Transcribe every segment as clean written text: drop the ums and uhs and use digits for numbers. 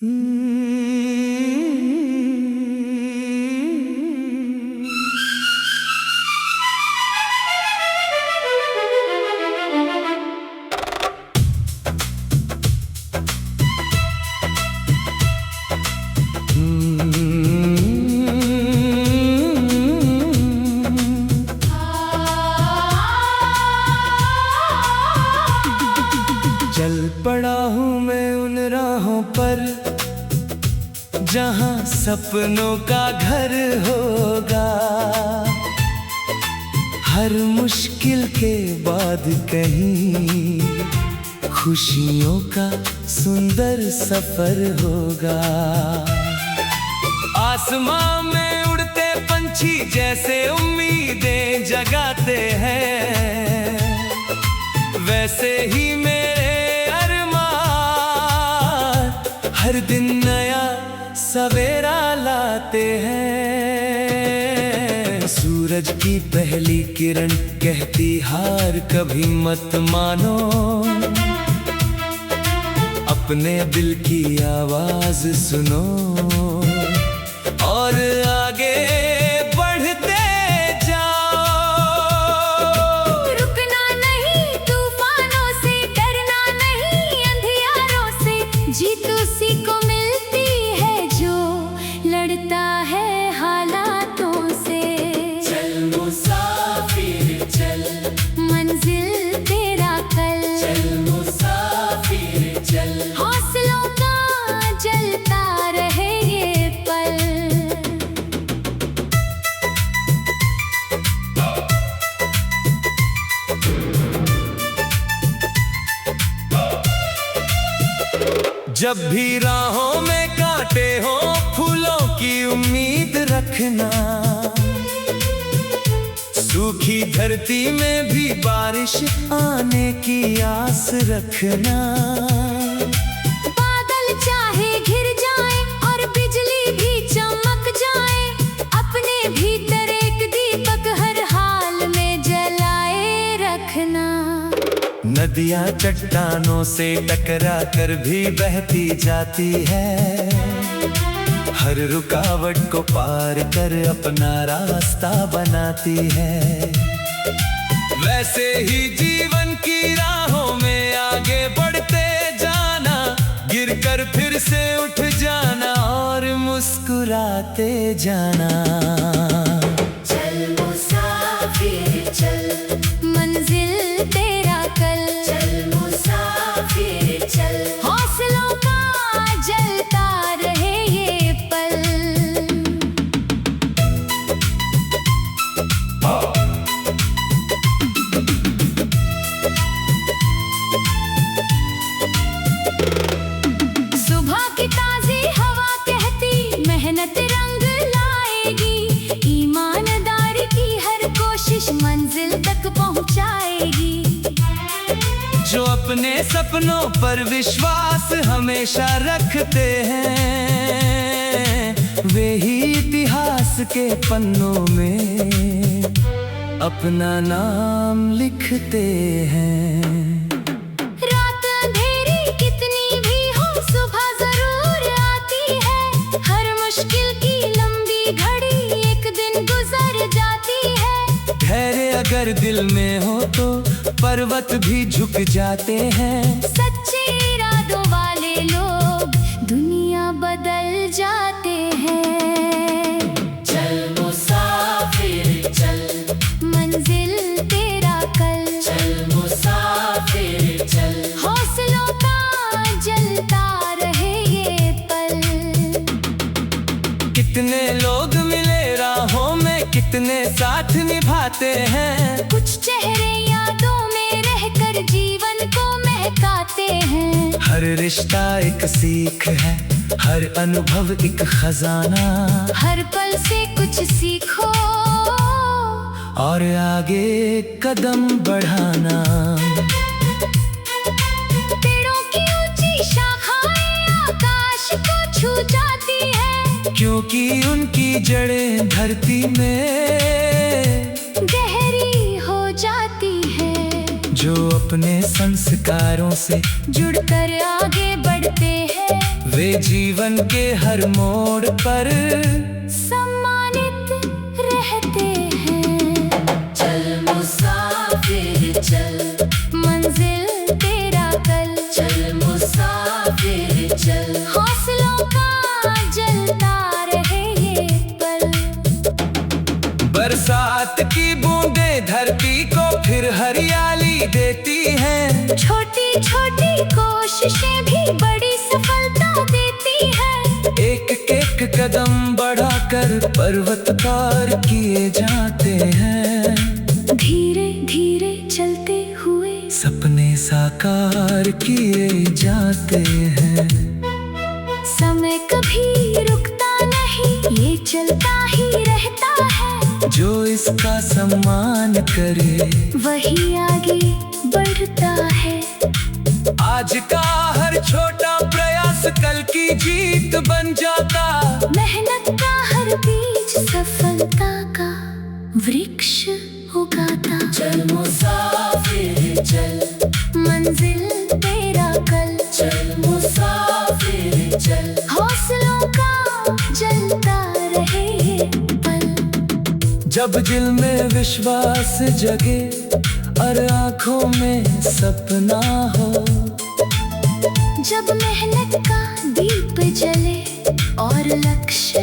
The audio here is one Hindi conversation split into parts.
चल पड़ा हूँ मैं उन राहों पर जहाँ सपनों का घर होगा। हर मुश्किल के बाद कहीं खुशियों का सुंदर सफर होगा। आसमां में उड़ते पंछी जैसे उम्मीदें जगाते हैं, वैसे ही मेरे हर दिन नया सवेरा लाते हैं। सूरज की पहली किरण कहती हार कभी मत मानो, अपने दिल की आवाज सुनो और आगे बढ़ते जाओ। रुकना नहीं तूफानों से, डरना नहीं अंधियारों से, जीत उसी को मिलती है जो लड़ता है हालातों से। चल मुसाफिर चल, मंजिल तेरा कल। चल मुसाफिर चल, हौसलों का जलता रहे ये पल। जब भी राहों में कांटे हो फूलों की उम्मीद रखना। सूखी धरती में भी बारिश आने की आस रखना। बादल चाहे घिर जाए और बिजली भी चमक जाए, अपने भीतर एक दीपक हर हाल में जलाए रखना। नदियाँ चट्टानों से टकरा कर भी बहती जाती है, हर रुकावट को पार कर अपना रास्ता बनाती है। वैसे ही जीवन की राहों में आगे बढ़ते जाना, गिरकर फिर से उठ जाना और मुस्कुराते जाना। चल मुसाफिर चल, मंजिल तेरा कल। चल मुसाफिर चल, हौसलों का जलता रहे ये पल। सुबह की ताजी हवा कहती मेहनत रंग लाएगी, ईमानदारी की हर कोशिश मंजिल तक पहुंचाएगी। जो अपने सपनों पर विश्वास हमेशा रखते हैं, वे ही इतिहास के पन्नों में अपना नाम लिखते हैं। रात अंधेरी कितनी भी हो सुबह जरूर आती है, हर मुश्किल की लंबी घड़ी एक दिन गुजर जाती है। धैर्य अगर दिल में हो तो पर्वत भी झुक जाते हैं। सच्चे इरादों वाले लोग दुनिया बदल जाते हैं। चल मुसाफिर चल, मंजिल तेरा कल। चल मुसाफिर चल, हौसलों का जलता रहे ये पल। कितने लोग मिले राहों में, कितने साथ निभाते हैं। कुछ चेहरे यादों में रहकर जीवन को महकाते हैं। हर रिश्ता एक सीख है, हर अनुभव एक खजाना। हर पल से कुछ सीखो और आगे कदम बढ़ाना। पेड़ों की ऊंची शाखाएं आकाश को छू जाती है, क्योंकि उनकी जड़ें धरती में गहरी हो जाती है। जो अपने संस्कारों से जुड़कर आगे बढ़ते हैं, वे जीवन के हर मोड़ पर सम्मानित रहते हैं। चल मुसाफिर चल, मंजिल तेरा कल। चल मुसाफिर चल, हौसलों का जलता रहे ये पल। बरसात की बूंदें धरती को फिर हरियाली देती हैं। छोटी छोटी कोशिशें भी बड़ी सफलता देती है। एक एक कदम बढ़ाकर पर्वत पार किए जाते हैं। धीरे धीरे चलते हुए सपने साकार किए जाते हैं। समय कभी रुकता नहीं, ये चलता ही रहता है। जो इसका सम्मान करे वही आगे बढ़ता है। आज का हर छोटा प्रयास कल की जीत बन जाता। मेहनत का हर बीज सफलता का वृक्ष उगाता। चल मुसाफिर चल, मंजिल तेरा कल। चल मुसाफिर चल, हौसलों का जलता रहे ये पल। जब दिल में विश्वास जगे और आँखों में सपना हो, जब मेहनत का दीप जले और लक्ष्य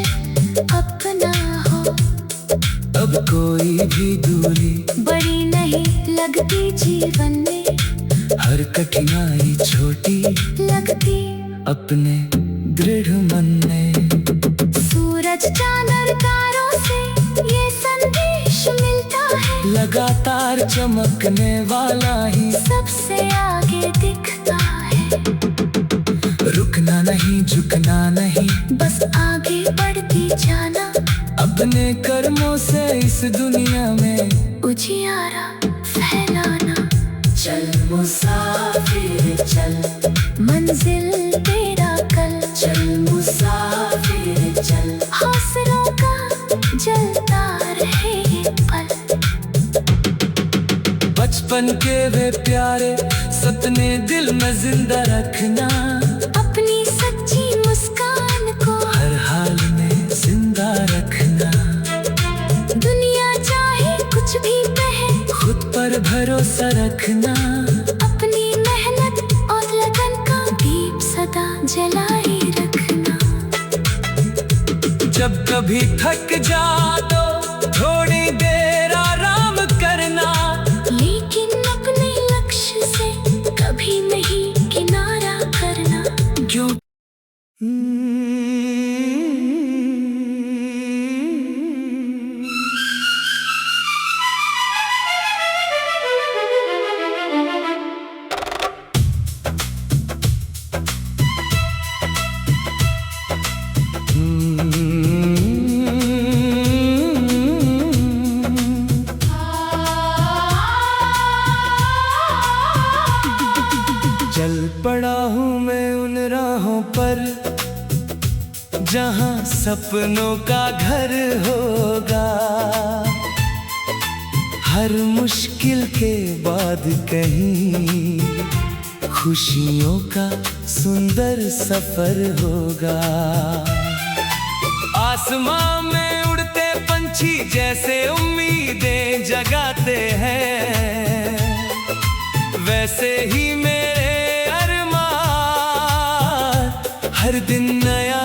अपना हो, अब कोई भी दूरी बड़ी नहीं लगती जीवन में। हर कठिनाई छोटी लगती अपने दृढ़ मन में। सूरज चांद और तारों से ये संदेश मिलता है। लगातार चमकने वाला ही सबसे आगे दिखता है। रुकना नहीं, झुकना नहीं, बस आगे बढ़ती जाना। अपने कर्मों से इस दुनिया में उजियारा फैलाना। चल मुसाफिर चल, मंजिल तेरा कल। चल मुसाफिर चल, हौसलों का जलता रहे ये पल। बचपन के वे प्यारे सपने दिल में जिंदा रखना। अपनी सच्ची मुस्कान को हर हाल में जिंदा रखना। दुनिया चाहे कुछ भी कहे, खुद पर भरोसा रखना। अपनी मेहनत और लगन का दीप सदा जलाए रखना। जब कभी थक जा तो थोड़ी देर आराम करना। लेकिन अपने लक्ष्य से कभी नहीं किनारा करना। क्यों चल पड़ा हूँ मैं उन राहों पर जहाँ सपनों का घर होगा। हर मुश्किल के बाद कहीं खुशियों का सुंदर सफर होगा। आसमां में उड़ते पंछी जैसे उम्मीदें जगाते हैं, वैसे ही मेरे हर दिन नया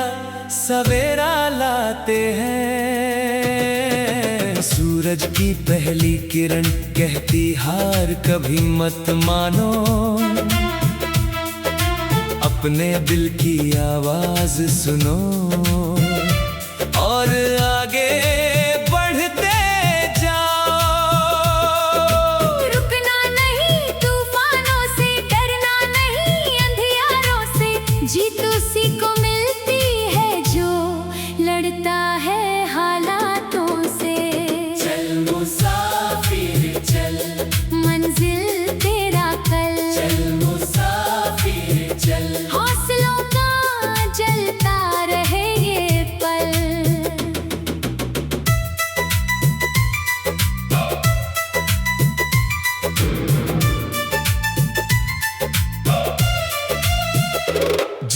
सवेरा लाते हैं। सूरज की पहली किरण कहती हार कभी मत मानो। अपने दिल की आवाज सुनो और आगे बढ़ते जाओ। रुकना नहीं तूफानों से, डरना नहीं अंधियारों से। जीत उसी को मिलती है जो लड़ता है हालातों से। चल मुसाफिर चल, मंजिल तेरा कल। चल मुसाफिर चल, हौसलों का जलता रहे ये पल।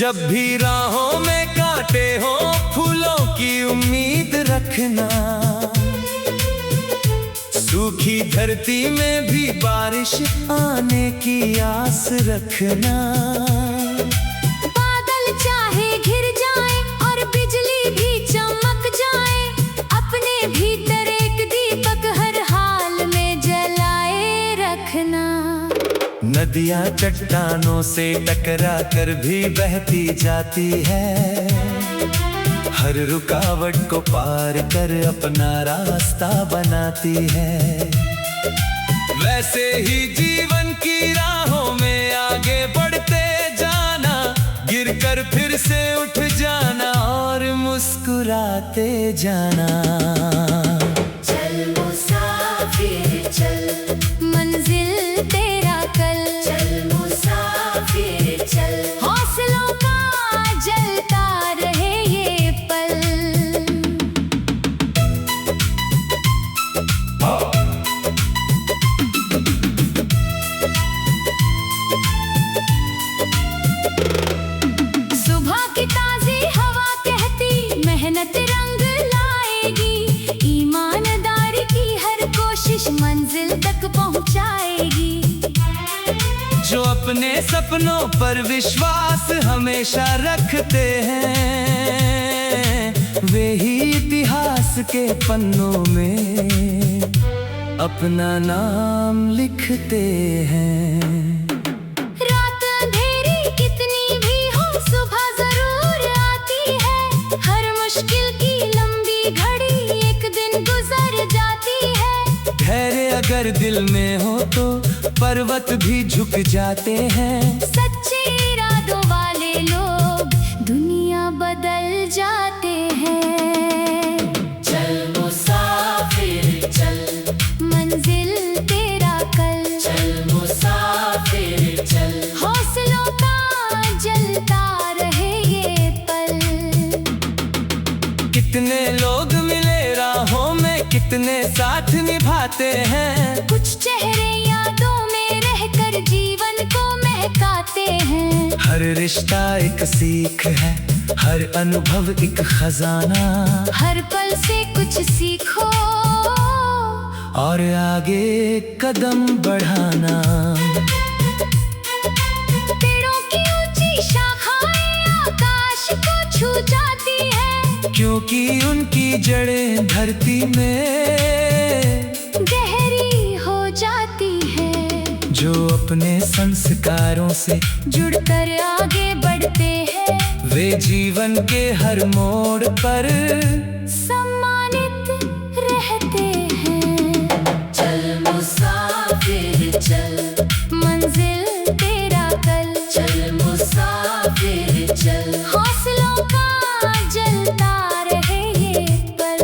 जब भी राहों में कांटे हो फूलों की उम्मीद रखना, सूखी धरती में भी बारिश आने की आस रखना। बादल चाहे घिर जाए और बिजली भी चमक जाए, अपने भीतर एक दीपक हर हाल में जलाए रखना। नदियाँ चट्टानों से टकरा कर भी बहती जाती है, हर रुकावट को पार कर अपना रास्ता बनाती है। वैसे ही जीवन की राहों में आगे बढ़ते जाना, गिरकर फिर से उठ जाना और मुस्कुराते जाना। चल मुसाफिर चल, मंजिल तेरा कल। चल मुसाफिर चल, हौसलों का जलता रहे ये पल। सुबह की ताजी हवा कहती मेहनत रंग लाएगी, ईमानदारी की हर कोशिश मंजिल तक पहुंचाएगी। जो अपने सपनों पर विश्वास हमेशा रखते हैं, वे ही इतिहास के पन्नों में अपना नाम लिखते हैं। रात अंधेरी कितनी भी हो सुबह जरूर आती है, हर मुश्किल की लंबी घड़ी एक दिन गुजर जाती है। धैर्य अगर दिल में हो तो पर्वत भी झुक जाते हैं। सच्चे इरादों वाले लोग दुनिया बदल जाते हैं। चल मुसाफिर चल, मंजिल तेरा कल। चल मुसाफिर चल, हौसलों का जलता रहे ये पल। कितने लोग मिले राहों में, कितने साथ निभाते हैं। कुछ चेहरे यादों में रहकर जीवन को महकाते हैं। हर रिश्ता एक सीख है, हर अनुभव एक खजाना। हर पल से कुछ सीखो और आगे कदम बढ़ाना। पेड़ों की ऊंची शाखाएं आकाश को छू जाती है, क्योंकि उनकी जड़ें धरती में गहरी हो जाती है। जो अपने संस्कारों से जुड़कर आगे बढ़ते हैं, वे जीवन के हर मोड़ पर सम्मानित रहते हैं। चल मुसाफिर चल, मंजिल तेरा कल। चल मुसाफिर चल, हौसलों का जलता रहे ये पल।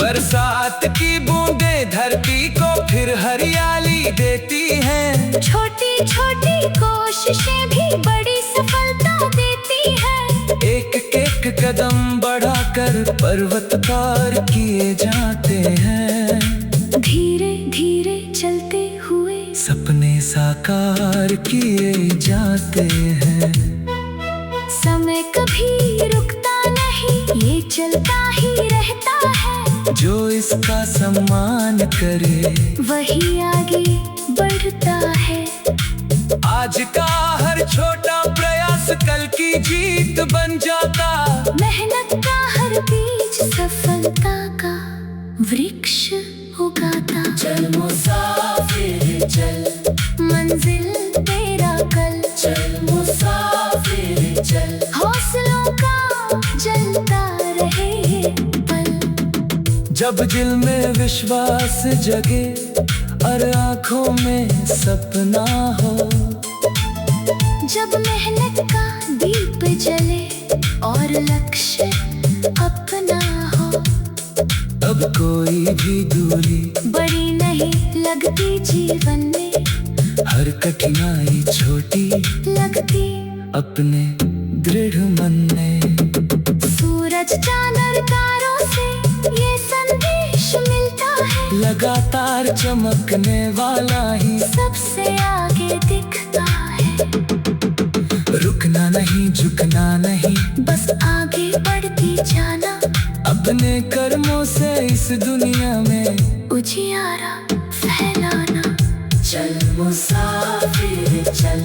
बरसात की बूंदें धरती को फिर हरियाली देती हैं। छोटी छोटी कोशिशें भी बड़ी सफलता देती है। एक एक कदम बढ़ाकर पर्वत पार किए जाते हैं। धीरे धीरे चलते हुए सपने साकार किए जाते हैं। समय कभी रुकता नहीं, ये चलता ही रहता है। जो इसका सम्मान करे वही आगे बढ़ता है। आज का हर छोटा प्रयास कल की जीत बन जाता। मेहनत का हर बीज सफलता का वृक्ष उगाता। चल मुसाफिर चल, मंजिल तेरा कल। चल मुसाफिर चल, हौसलों का जलता रहे ये पल। जब दिल में विश्वास जगे और आँखों में सपना हो, जब मेहनत का दीप जले और लक्ष्य अपना हो, अब कोई भी दूरी बड़ी नहीं लगती जीवन में। हर कठिनाई छोटी लगती अपने दृढ़ मन में। सूरज चांद और तारों से ये संदेश मिलता है। लगातार चमकने वाला ही सबसे आगे दिखता है। रुकना नहीं, झुकना नहीं, बस आगे बढ़ती जाना। अपने कर्मों से इस दुनिया में उजियारा फैलाना। चल मुसाफिर चल,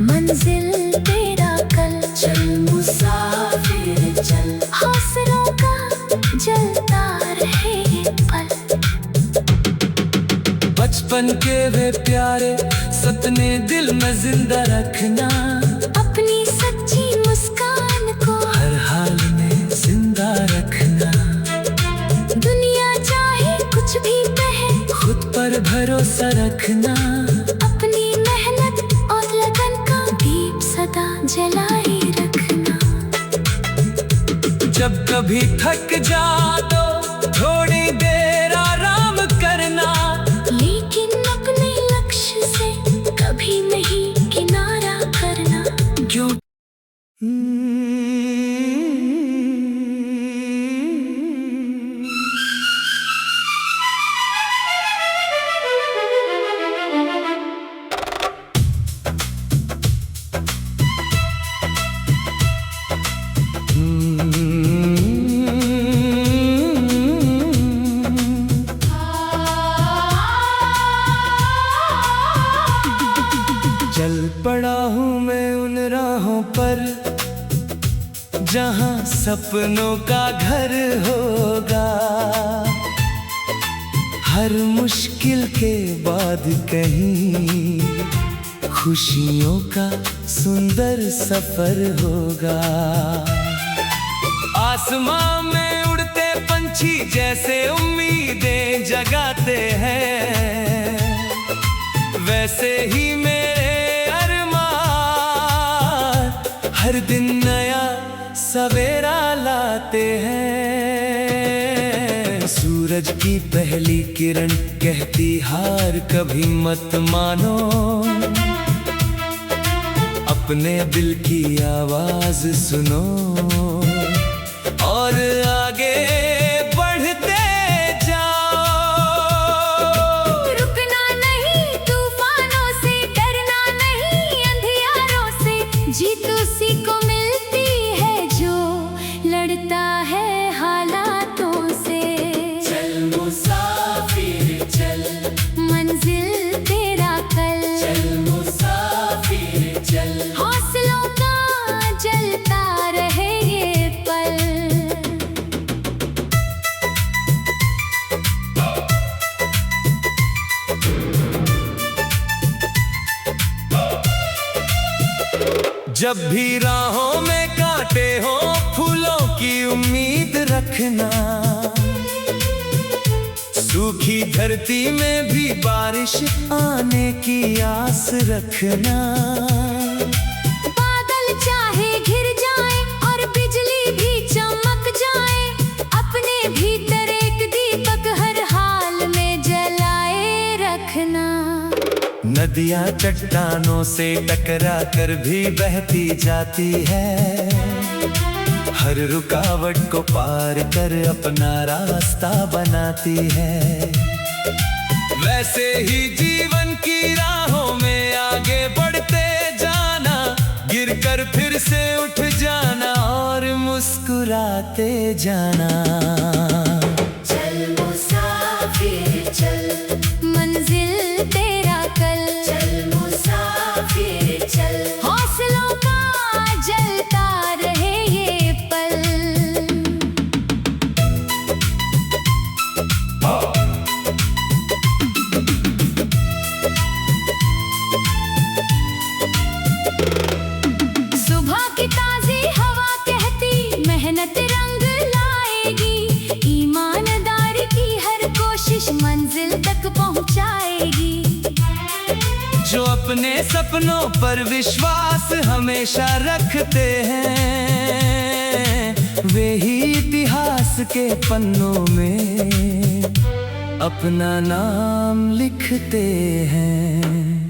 मंजिल तेरा कल। चल मुसाफिर चल, हौसलों का जलता रहे ये पल। बचपन के वे प्यारे सपने दिल में जिंदा रखना। अपनी सच्ची मुस्कान को हर हाल में जिंदा रखना। दुनिया चाहे कुछ भी कहे, खुद पर भरोसा रखना। अपनी मेहनत और लगन का दीप सदा जलाए रखना। जब कभी थक जा तो थोड़ी देर आराम करना, लेकिन अपने लक्ष्य से कभी नहीं किनारा करना। क्यों चल पड़ा हूँ मैं उन राहों पर जहाँ सपनों का घर होगा। हर मुश्किल के बाद कहीं खुशियों का सुंदर सफर होगा। आसमां में उड़ते पंछी जैसे उम्मीदें जगाते हैं, वैसे ही मेरे अरमान हर दिन नया सवेरा लाते हैं। सूरज की पहली किरण कहती हार कभी मत मानो, अपने दिल की आवाज सुनो और आगे बढ़ते जाओ। रुकना नहीं तूफानों से, डरना नहीं अंधियारों से। जीत उसी को मिलती है जो लड़ता है हालातों से। चल मुसाफिर चल, मंजिल तेरा कल। चल मुसाफिर चल, हौसलों का जलता रहे ये पल। जब भी राहों में कांटे हो फूलों की उम्मीद रखना। सूखी धरती में भी बारिश आने की आस रखना। बादल चाहे घिर जाए और बिजली भी चमक जाए, अपने भीतर एक दीपक हर हाल में जलाए रखना। नदियाँ चट्टानों से टकरा कर भी बहती जाती है, हर रुकावट को पार कर अपना रास्ता बनाती है। वैसे ही जीवन की राहों में आगे बढ़ते जाना, गिरकर फिर से उठ जाना और मुस्कुराते जाना। चल मुसाफिर चल, मंजिल तेरा कल। चल मुसाफिर चल, हौसलों का जलता रहे ये पल। सुबह की ताजी हवा कहती मेहनत रंग लाएगी। ईमानदारी की हर कोशिश मंजिल तक पहुंचाएगी। जो अपने सपनों पर विश्वास हमेशा रखते हैं, वे ही इतिहास के पन्नों में अपना नाम लिखते हैं।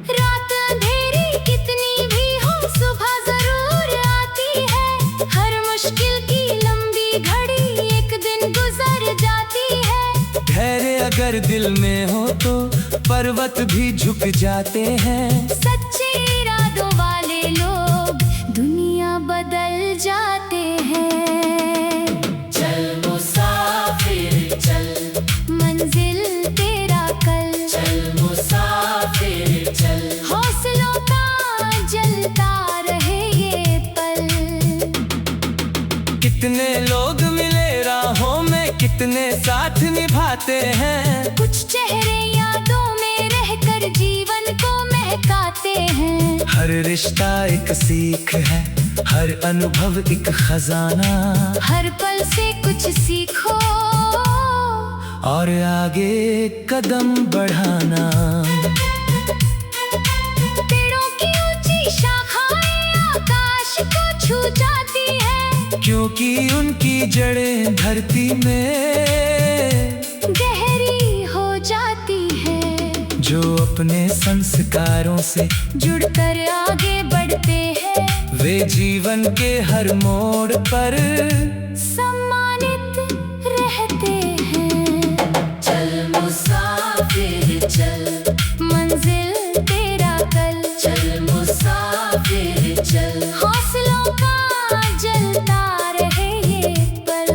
रात अंधेरी कितनी भी हो, सुबह जरूर आती है। हर मुश्किल की लंबी घड़ी एक दिन गुजर जाती है। धैर्य अगर दिल में हो तो पर्वत भी झुक जाते हैं। सच्चे इरादों वाले लोग बदल जाते हैं। चल मुसाफिर चल, मंजिल तेरा कल, चल मुसाफिर चल, हौसलों का जलता रहे ये पल। कितने लोग मिले राहों में, कितने साथ निभाते हैं। कुछ चेहरे यादों में रहकर जीवन को महकाते हैं। हर रिश्ता एक सीख है, हर अनुभव एक खजाना। हर पल से कुछ सीखो और आगे कदम बढ़ाना। पेड़ों की ऊंची शाखाएं आकाश को छू जाती है, क्योंकि उनकी जड़ें धरती में गहरी हो जाती है। जो अपने संस्कारों से जुड़कर आगे बढ़ते हैं, वे जीवन के हर मोड़ पर सम्मानित रहते हैं। चल मुसाफिर चल, मंजिल तेरा कल, चल मुसाफिर चल, हौसलों का जलता रहे ये पल।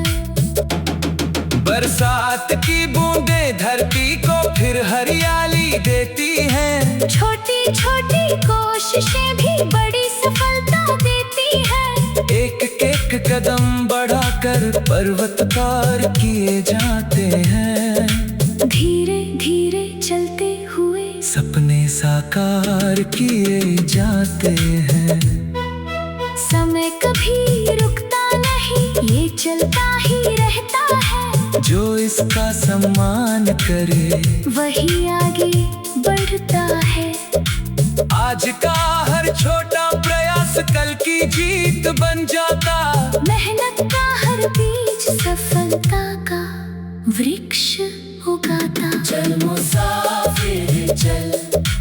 बरसात की बूंदें धरती को फिर हरियाली देती हैं। छोटी छोटी कोशिशें भी बड़ी सफलता देती है। एक एक कदम बढ़ाकर पर्वत पार किए जाते हैं। धीरे धीरे चलते हुए सपने साकार किए जाते हैं। समय कभी रुकता नहीं, ये चलता ही रहता है। जो इसका सम्मान करे वही आगे बढ़ता है। आज का हर छोटा प्रयास कल की जीत बन जाता। मेहनत का हर बीज सफलता का वृक्ष उगाता। चल मुसाफिर चल,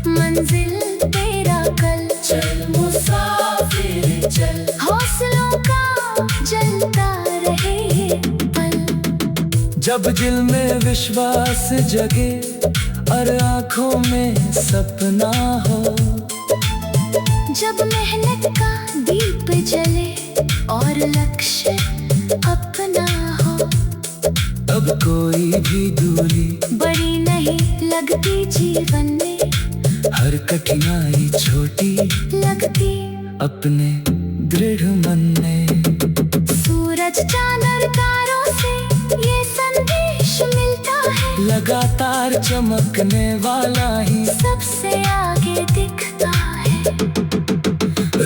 मंजिल तेरा कल, चल मुसाफिर चल, हौसलों का जलता रहे ये पल। जब दिल में विश्वास जगे और आंखों में सपना हो, जब मेहनत का दीप जले और लक्ष्य अपना हो, अब कोई भी दूरी बड़ी नहीं लगती जीवन में, हर कठिनाई छोटी लगती अपने दृढ़ मन में। सूरज चांद और तारों से ये संदेश मिलता है। लगातार चमकने वाला ही सबसे आगे दिखता है।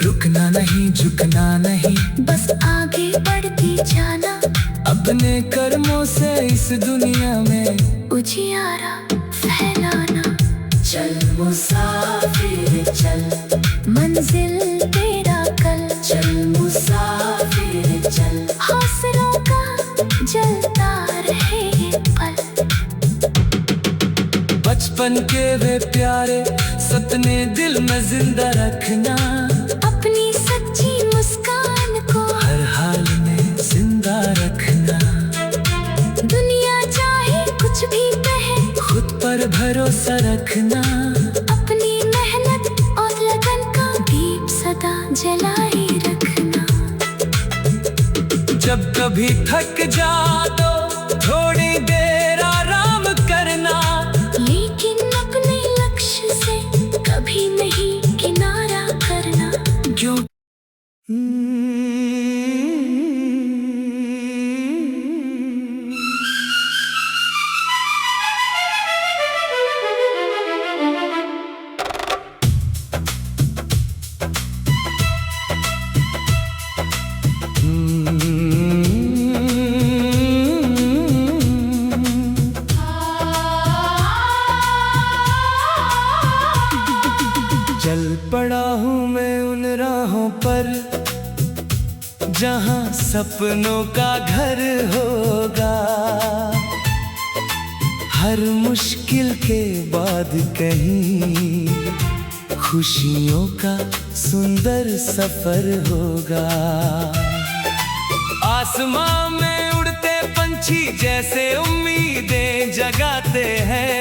रुकना नहीं, झुकना नहीं, बस आगे बढ़ती जाना, अपने कर्मों से इस दुनिया में उजियारा फैलाना। चल मुसाफिर चल, मंजिल तेरा कल, चल मुसाफिर चल, हौसलों का जलता रहे ये पल। बचपन के वे प्यारे सपने दिल में जिंदा रखना। अपनी सच्ची मुस्कान को हर हाल में जिंदा रखना। दुनिया चाहे कुछ भी कहे, खुद पर भरोसा रखना। अपनी मेहनत और लगन का दीप सदा जलाए रखना। जब कभी थक जा तो थोड़ी देर आराम करना, लेकिन अपने लक्ष्य से कभी नहीं किनारा करना। क्यों चल पड़ा हूँ मैं उन राहों पर जहाँ सपनों का घर होगा। हर मुश्किल के बाद कहीं खुशियों का सुंदर सफर होगा। आसमां में उड़ते पंछी जैसे उम्मीदें जगाते हैं,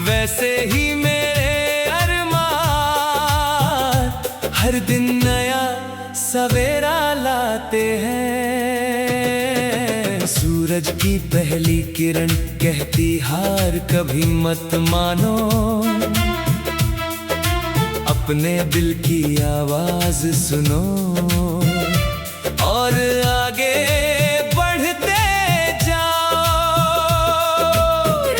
वैसे ही मेरे अरमान हर दिन नया सवेरा लाते हैं। सूरज की पहली किरण कहती हार कभी मत मानो, अपने दिल की आवाज सुनो और आगे बढ़ते जाओ।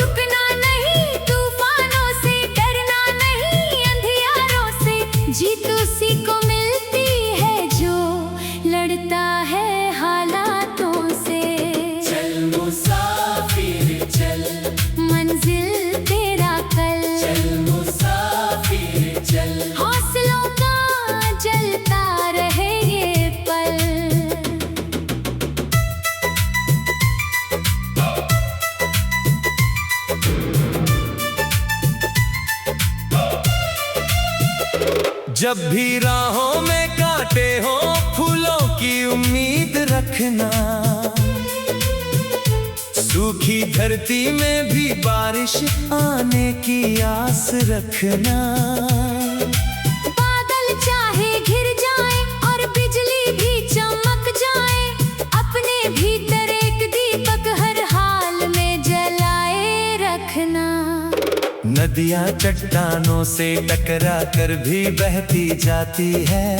रुकना नहीं तूफानों से, डरना नहीं अंधियारों से, जीत उसी को मिलती है जो लड़ता है हालातों से। चल मुसाफिर चल, मंजिल तेरा कल, चल मुसाफिर चल। हौसलों का जलता रहे ये पल। जब भी राहों में कांटे हो, फूलों की उम्मीद रखना। सूखी धरती में भी बारिश आने की आस रखना। बादल चाहे घिर जाए और बिजली भी चमक जाए, अपने भीतर एक दीपक हर हाल में जलाए रखना। नदियाँ चट्टानों से टकरा कर भी बहती जाती है,